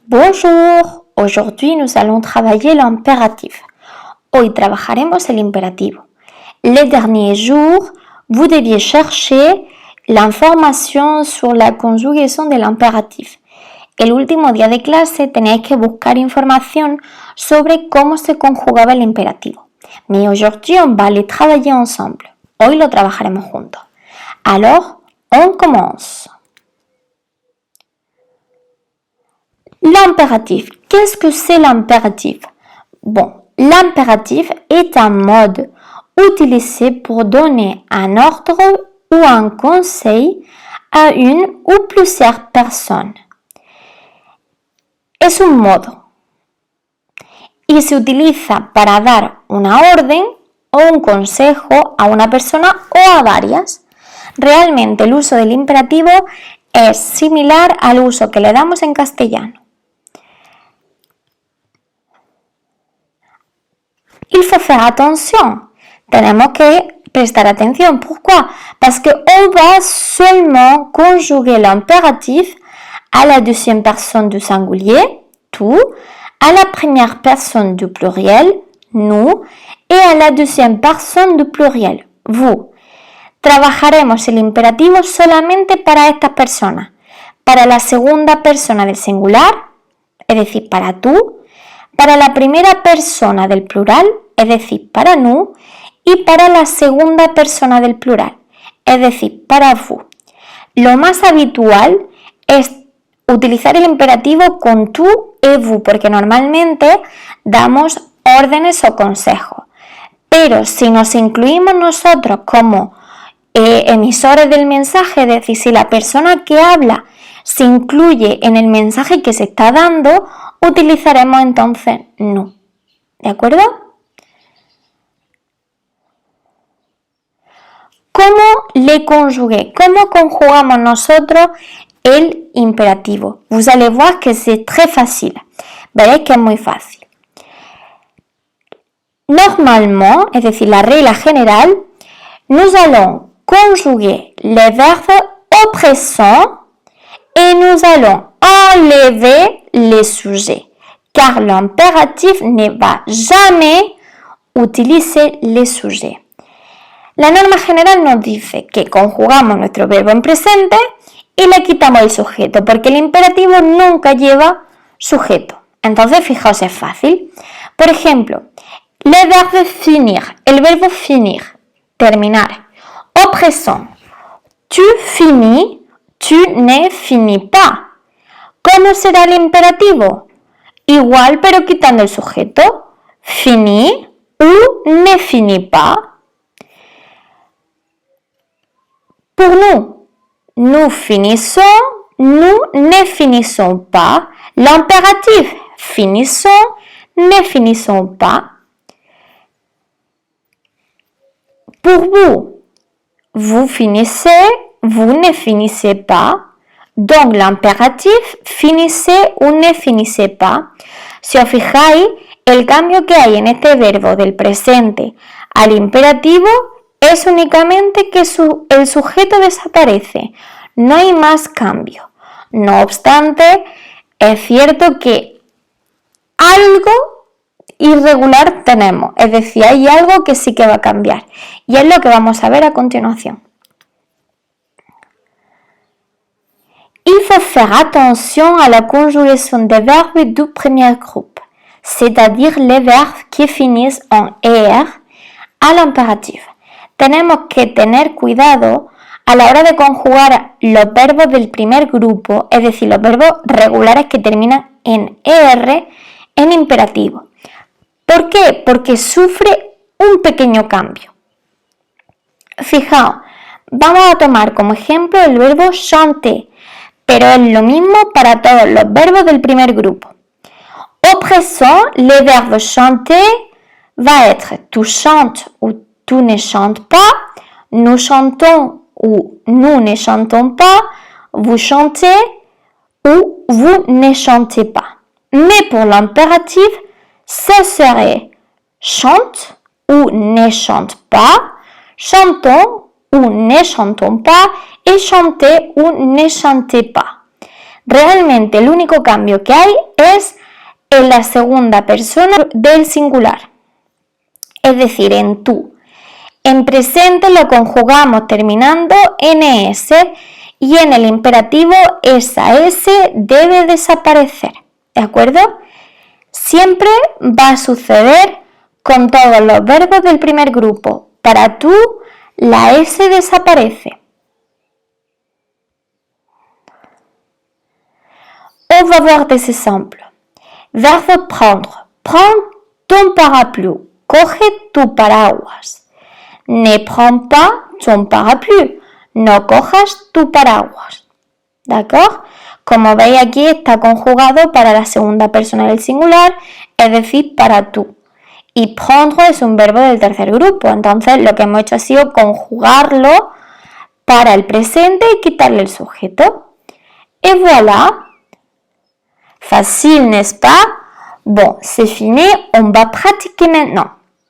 Bonjour, aujourd'hui nous allons travailler l'impératif. Hoy trabajaremos el imperativo. Les derniers jours, vous deviez chercher l'information sur la conjugaison de l'impératif. El último día de clase teníais que buscar información sobre cómo se conjugaba el imperativo. Mais aujourd'hui on va les travailler ensemble. Hoy lo trabajaremos juntos. Alors, on commence. L'impératif. Qu'est-ce que c'est l'impératif? Bon, l'impératif est un mode utilisé pour donner un ordre ou un conseil a une ou plusieurs personnes. Es un modo y se utiliza para dar una orden o un consejo a una persona o a varias. Realmente el uso del imperativo es similar al uso que le damos en castellano. Il faut faire attention. Tenemos que prestar atención. Pourquoi? Parce qu'on va seulement conjuguer l'impératif à la deuxième personne du singulier, tú, à la première personne du pluriel, nous, et à la deuxième personne du pluriel, vous. Trabajaremos el imperativo solamente para estas personas. Para la segunda persona del singular, es decir, para tú, para la primera persona del plural, es decir, para nous, y para la segunda persona del plural, es decir, para vous. Lo más habitual es utilizar el imperativo con tú y vous, porque normalmente damos órdenes o consejos. Pero si nos incluimos nosotros como emisores del mensaje, es decir, si la persona que habla se incluye en el mensaje que se está dando, utilizaremos entonces nous. ¿De acuerdo? ¿Cómo le conjugué? ¿Cómo conjugamos nosotros el imperativo? Vous allez voir que c'est très facile. Veréis que es muy fácil. Normalement, es decir, la regla general, nous allons conjuguer les verbes au présent et nous allons enlever les sujets, car l'impératif ne va jamais utiliser les sujets. La norma general nos dice que conjugamos nuestro verbo en presente y le quitamos el sujeto, porque el imperativo nunca lleva sujeto. Entonces, fijaos, es fácil. Por ejemplo, le verbe finir, el verbo finir, terminar. Au présent, tu finis, tu ne finis pas. ¿Cómo será el imperativo? Igual, pero quitando el sujeto. Fini ou ne finis pas. Pour nous, nous finissons, nous ne finissons pas. L'impératif, finissons, ne finissons pas. Pour vous, vous finissez, vous ne finissez pas. Donc l'impératif, finissez ou ne finissez pas. Si os fijáis, el cambio que hay en este verbo del presente al imperativo es únicamente que el sujeto desaparece. No hay más cambio. No obstante, es cierto que algo irregular tenemos. Es decir, hay algo que sí que va a cambiar. Y es lo que vamos a ver a continuación. Il faut faire attention à la conjugaison des verbes du premier groupe, c'est-à-dire les verbes qui finissent en ER à l'impératif. Tenemos que tener cuidado a la hora de conjugar los verbos del primer grupo, es decir, los verbos regulares que terminan en ER en imperativo. ¿Por qué? Porque sufre un pequeño cambio. Fijaos, vamos a tomar como ejemplo el verbo chanter, pero es lo mismo para todos los verbos del primer grupo. Au présent, le verbe chanter va être tu chantes ou tu ne chantes pas, nous chantons ou nous ne chantons pas, vous chantez ou vous ne chantez pas. Mais pour l'impératif, ce serait chante ou ne chante pas, chantons ou ne chantons pas et chanter ou ne chantez pas. Realmente el único cambio que hay es en la segunda persona del singular, es decir, en tú. En presente lo conjugamos terminando en es y en el imperativo esa S debe desaparecer, ¿de acuerdo? Siempre va a suceder con todos los verbos del primer grupo. Para tú, la S desaparece. On va voir des exemples. Verbe prendre. Prends ton parapluie. Coge tu paraguas. Ne prends pas ton parapluie. No cojas tu paraguas. ¿De acuerdo? Como veis aquí está conjugado para la segunda persona del singular, es decir, para tú. Y prendre es un verbo del tercer grupo, entonces lo que hemos hecho ha sido conjugarlo para el presente y quitarle el sujeto. Et voilà. Facile, n'est-ce pas? Bon, c'est fini, on va pratiquer maintenant.